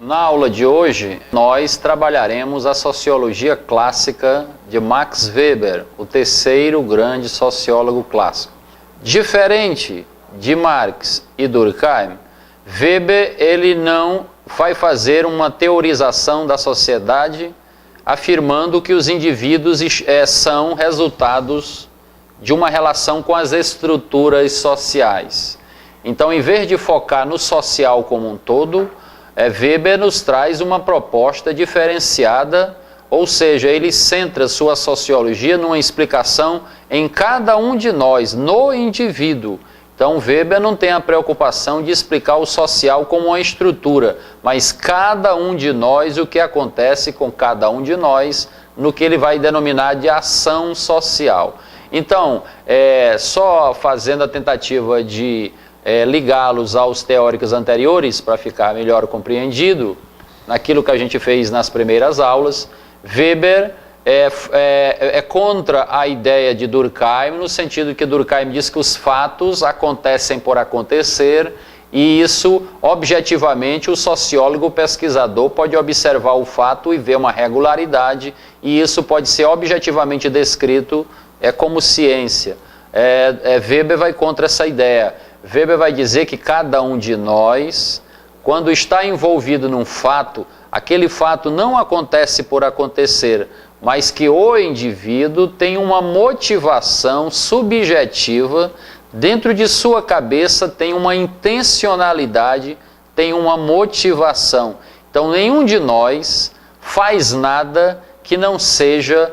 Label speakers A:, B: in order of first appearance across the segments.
A: Na aula de hoje, nós trabalharemos a sociologia clássica de Max Weber, o terceiro grande sociólogo clássico. Diferente de Marx e Durkheim, Weber ele não vai fazer uma teorização da sociedade afirmando que os indivíduos são resultados de uma relação com as estruturas sociais. Então, em vez de focar no social como um todo, Weber nos traz uma proposta diferenciada, ou seja, ele centra sua sociologia numa explicação em cada um de nós, no indivíduo. Então, Weber não tem a preocupação de explicar o social como uma estrutura, mas cada um de nós, o que acontece com cada um de nós, no que ele vai denominar de ação social. Então, só fazendo a tentativa de ligá-los aos teóricos anteriores para ficar melhor compreendido, naquilo que a gente fez nas primeiras aulas, Weber é contra a ideia de Durkheim, no sentido que Durkheim diz que os fatos acontecem por acontecer, e isso, objetivamente, o sociólogo, o pesquisador, pode observar o fato e ver uma regularidade, e isso pode ser objetivamente descrito como ciência. Weber vai contra essa ideia. Weber vai dizer que cada um de nós, quando está envolvido num fato, aquele fato não acontece por acontecer, mas que o indivíduo tem uma motivação subjetiva, dentro de sua cabeça tem uma intencionalidade, tem uma motivação. Então, nenhum de nós faz nada que não seja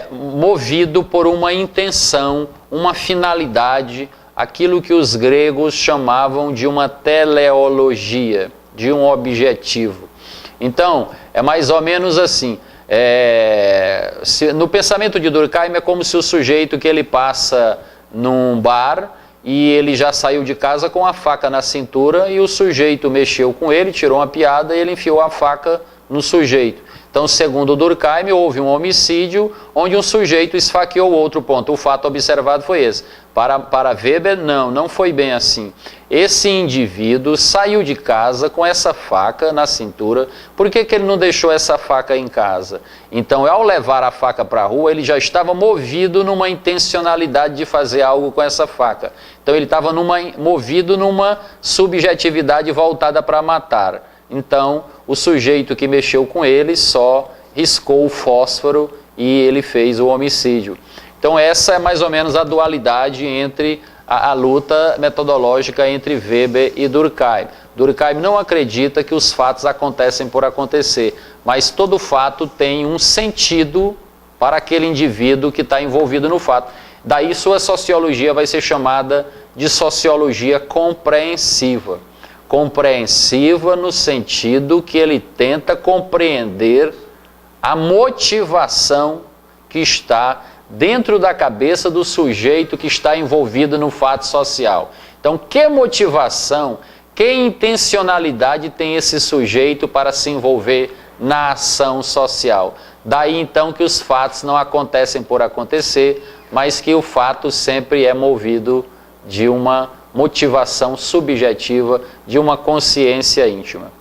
A: movido por uma intenção, uma finalidade, aquilo que os gregos chamavam de uma teleologia, de um objetivo. Então, é mais ou menos assim. No pensamento de Durkheim é como se o sujeito que ele passa num bar e ele já saiu de casa com a faca na cintura e o sujeito mexeu com ele, tirou uma piada e ele enfiou a faca no sujeito. Então, segundo Durkheim, houve um homicídio onde um sujeito esfaqueou o outro ponto. O fato observado foi esse. Para Weber, não foi bem assim. Esse indivíduo saiu de casa com essa faca na cintura. Por que ele não deixou essa faca em casa? Então, ao levar a faca para a rua, ele já estava movido numa intencionalidade de fazer algo com essa faca. Então, ele estava movido numa subjetividade voltada para matar. Então, o sujeito que mexeu com ele só riscou o fósforo e ele fez o homicídio. Então, essa é mais ou menos a dualidade entre a luta metodológica entre Weber e Durkheim. Durkheim não acredita que os fatos acontecem por acontecer, mas todo fato tem um sentido para aquele indivíduo que está envolvido no fato. Daí sua sociologia vai ser chamada de sociologia compreensiva. Compreensiva no sentido que ele tenta compreender a motivação que está dentro da cabeça do sujeito que está envolvido no fato social. Então, que motivação, que intencionalidade tem esse sujeito para se envolver na ação social? Daí, então, que os fatos não acontecem por acontecer, mas que o fato sempre é movido de uma motivação subjetiva, de uma consciência íntima.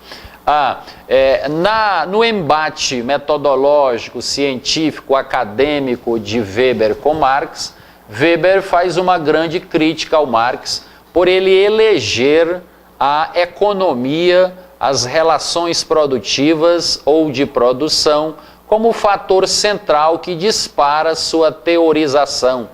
A: No embate metodológico, científico, acadêmico de Weber com Marx, Weber faz uma grande crítica ao Marx por ele eleger a economia, as relações produtivas ou de produção como fator central que dispara sua teorização.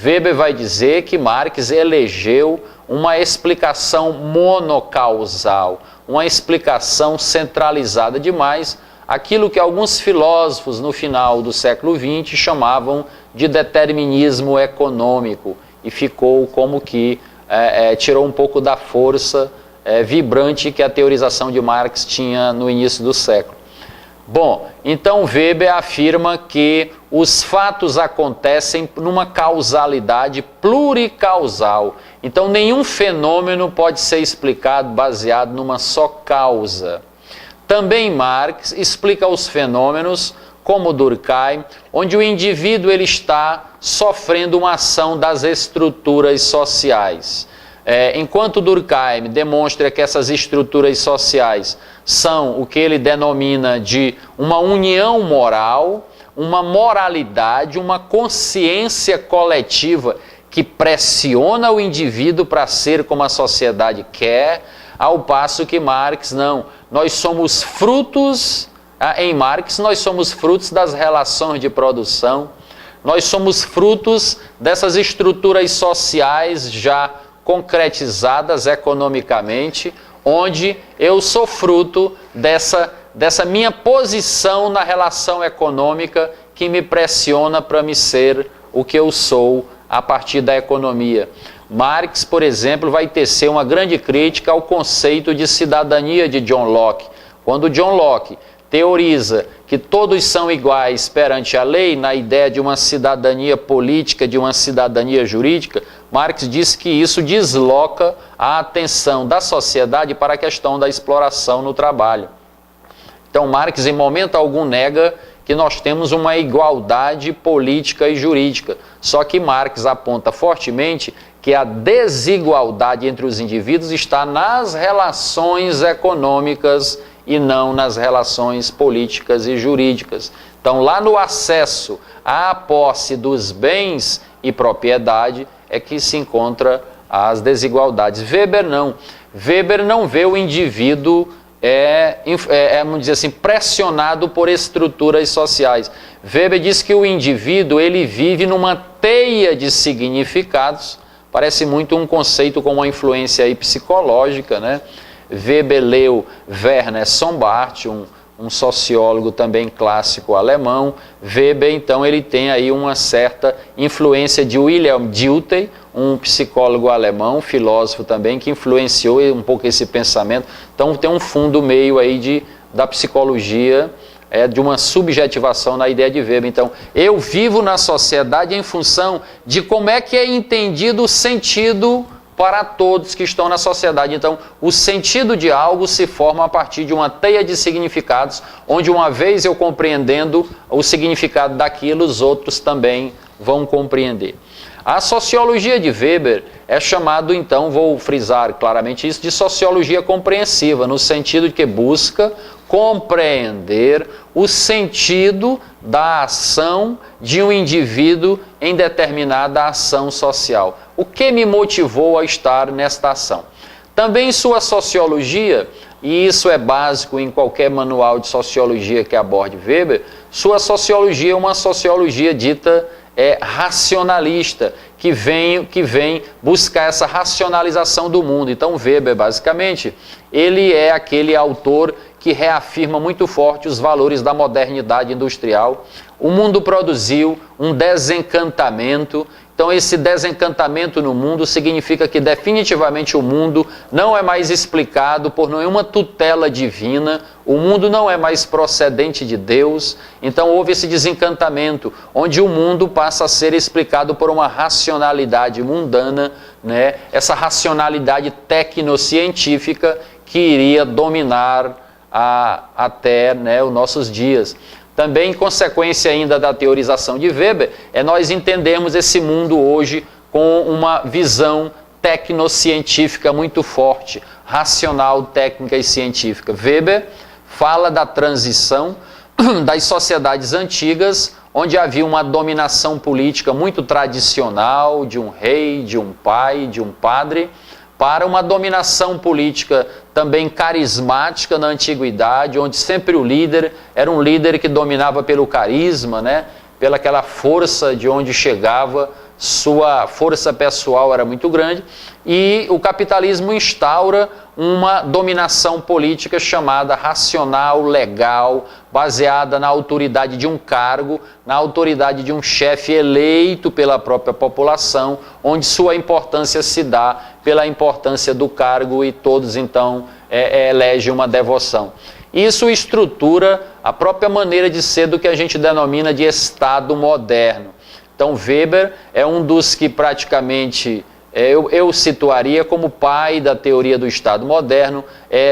A: Weber vai dizer que Marx elegeu uma explicação monocausal, uma explicação centralizada demais, aquilo que alguns filósofos no final do século XX chamavam de determinismo econômico, e ficou como que tirou um pouco da força vibrante que a teorização de Marx tinha no início do século. Bom, então Weber afirma que os fatos acontecem numa causalidade pluricausal. Então nenhum fenômeno pode ser explicado baseado numa só causa. Também Marx explica os fenômenos, como Durkheim, onde o indivíduo ele está sofrendo uma ação das estruturas sociais. Enquanto Durkheim demonstra que essas estruturas sociais são o que ele denomina de uma união moral, uma moralidade, uma consciência coletiva que pressiona o indivíduo para ser como a sociedade quer, ao passo que Marx não. Nós somos frutos, em Marx nós somos frutos das relações de produção, nós somos frutos dessas estruturas sociais já concretizadas economicamente, onde eu sou fruto dessa minha posição na relação econômica que me pressiona para me ser o que eu sou a partir da economia. Marx, por exemplo, vai tecer uma grande crítica ao conceito de cidadania de John Locke. Quando John Locke teoriza que todos são iguais perante a lei, na ideia de uma cidadania política, de uma cidadania jurídica, Marx diz que isso desloca a atenção da sociedade para a questão da exploração no trabalho. Então Marx em momento algum nega que nós temos uma igualdade política e jurídica. Só que Marx aponta fortemente que a desigualdade entre os indivíduos está nas relações econômicas e não nas relações políticas e jurídicas. Então, lá no acesso à posse dos bens e propriedade é que se encontra as desigualdades. Weber não vê o indivíduo vamos dizer assim, pressionado por estruturas sociais. Weber diz que o indivíduo ele vive numa teia de significados, parece muito um conceito com uma influência aí psicológica, né? Weber leu Werner Sombart, um sociólogo também clássico alemão. Weber, então, ele tem aí uma certa influência de Wilhelm Dilthey, um psicólogo alemão, filósofo também, que influenciou um pouco esse pensamento. Então, tem um fundo meio aí da psicologia, de uma subjetivação na ideia de Weber. Então, eu vivo na sociedade em função de como é que é entendido o sentido para todos que estão na sociedade. Então, o sentido de algo se forma a partir de uma teia de significados, onde uma vez eu compreendendo o significado daquilo, os outros também vão compreender. A sociologia de Weber é chamado, então, vou frisar claramente isso, de sociologia compreensiva, no sentido de que busca compreender o sentido da ação de um indivíduo em determinada ação social. O que me motivou a estar nesta ação? Também sua sociologia, e isso é básico em qualquer manual de sociologia que aborde Weber, sua sociologia é uma sociologia dita racionalista, que vem buscar essa racionalização do mundo. Então Weber, basicamente, ele é aquele autor que reafirma muito forte os valores da modernidade industrial. O mundo produziu um desencantamento. Então esse desencantamento no mundo significa que definitivamente o mundo não é mais explicado por nenhuma tutela divina, o mundo não é mais procedente de Deus. Então houve esse desencantamento, onde o mundo passa a ser explicado por uma racionalidade mundana, né? Essa racionalidade tecnocientífica que iria dominar até, né, os nossos dias. Também, em consequência ainda da teorização de Weber, nós entendermos esse mundo hoje com uma visão tecnocientífica muito forte, racional, técnica e científica. Weber fala da transição das sociedades antigas, onde havia uma dominação política muito tradicional, de um rei, de um pai, de um padre, para uma dominação política também carismática na antiguidade, onde sempre o líder era um líder que dominava pelo carisma, né? Pela aquela força de onde chegava, sua força pessoal era muito grande, e o capitalismo instaura uma dominação política chamada racional, legal, baseada na autoridade de um cargo, na autoridade de um chefe eleito pela própria população, onde sua importância se dá pela importância do cargo e todos então elegem uma devoção. Isso estrutura a própria maneira de ser do que a gente denomina de Estado moderno. Então Weber é um dos que praticamente eu situaria como pai da teoria do Estado moderno,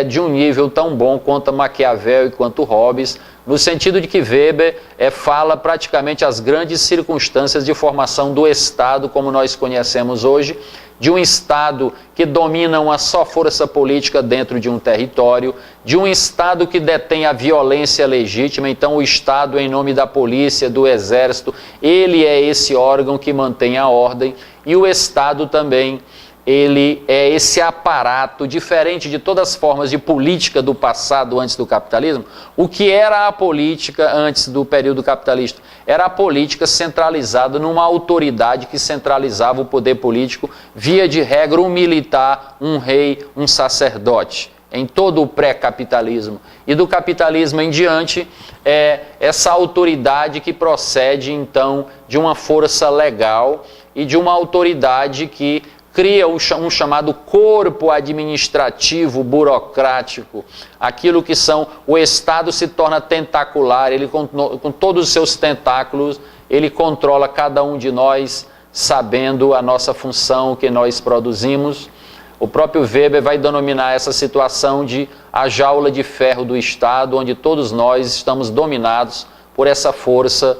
A: de um nível tão bom quanto Maquiavel e quanto Hobbes, no sentido de que Weber fala praticamente as grandes circunstâncias de formação do Estado como nós conhecemos hoje, de um Estado que domina uma só força política dentro de um território, de um Estado que detém a violência legítima. Então o Estado, em nome da polícia, do exército, ele é esse órgão que mantém a ordem, e o Estado também, ele é esse aparato, diferente de todas as formas de política do passado antes do capitalismo. O que era a política antes do período capitalista? Era a política centralizada numa autoridade que centralizava o poder político, via de regra um militar, um rei, um sacerdote, em todo o pré-capitalismo. E do capitalismo em diante, é essa autoridade que procede então de uma força legal e de uma autoridade que cria um chamado corpo administrativo burocrático. Aquilo que o Estado se torna tentacular, ele com todos os seus tentáculos, ele controla cada um de nós, sabendo a nossa função, o que nós produzimos. O próprio Weber vai denominar essa situação de a jaula de ferro do Estado, onde todos nós estamos dominados por essa força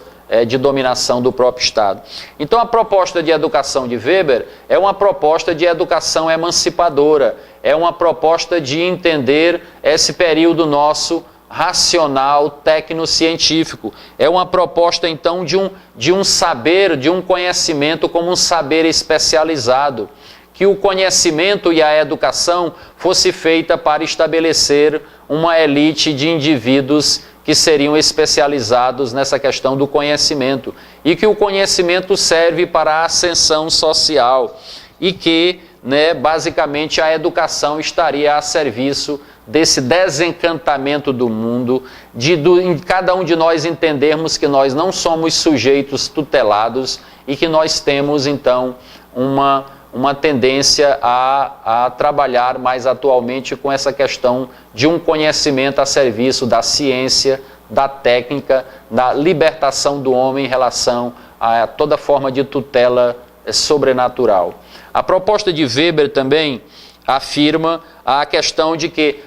A: de dominação do próprio Estado. Então a proposta de educação de Weber é uma proposta de educação emancipadora, é uma proposta de entender esse período nosso racional, tecnocientífico. É uma proposta então de um saber, de um conhecimento como um saber especializado, que o conhecimento e a educação fosse feita para estabelecer uma elite de indivíduos que seriam especializados nessa questão do conhecimento, e que o conhecimento serve para a ascensão social, e que, basicamente, a educação estaria a serviço desse desencantamento do mundo, de cada um de nós entendermos que nós não somos sujeitos tutelados e que nós temos, então, uma tendência a trabalhar mais atualmente com essa questão de um conhecimento a serviço da ciência, da técnica, da libertação do homem em relação a toda forma de tutela sobrenatural. A proposta de Weber também afirma a questão de que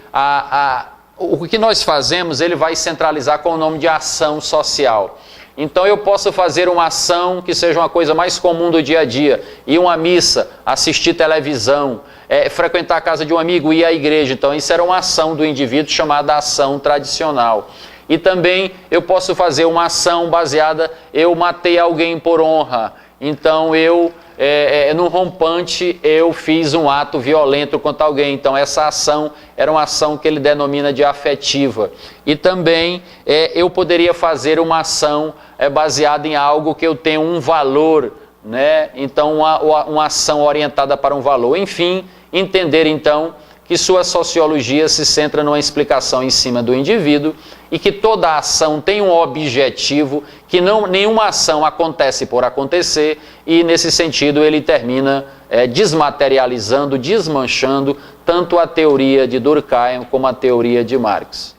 A: o que nós fazemos, ele vai centralizar com o nome de ação social. Então eu posso fazer uma ação que seja uma coisa mais comum do dia a dia, ir a uma missa, assistir televisão, frequentar a casa de um amigo, ir à igreja. Então isso era uma ação do indivíduo chamada ação tradicional. E também eu posso fazer uma ação baseada, eu matei alguém por honra, então no rompante eu fiz um ato violento contra alguém. Então essa ação era uma ação que ele denomina de afetiva. E também eu poderia fazer uma ação baseada em algo que eu tenho um valor, então uma ação orientada para um valor. Enfim, entender então que sua sociologia se centra numa explicação em cima do indivíduo, e que toda ação tem um objetivo, que nenhuma ação acontece por acontecer, e nesse sentido ele termina desmaterializando, desmanchando tanto a teoria de Durkheim como a teoria de Marx.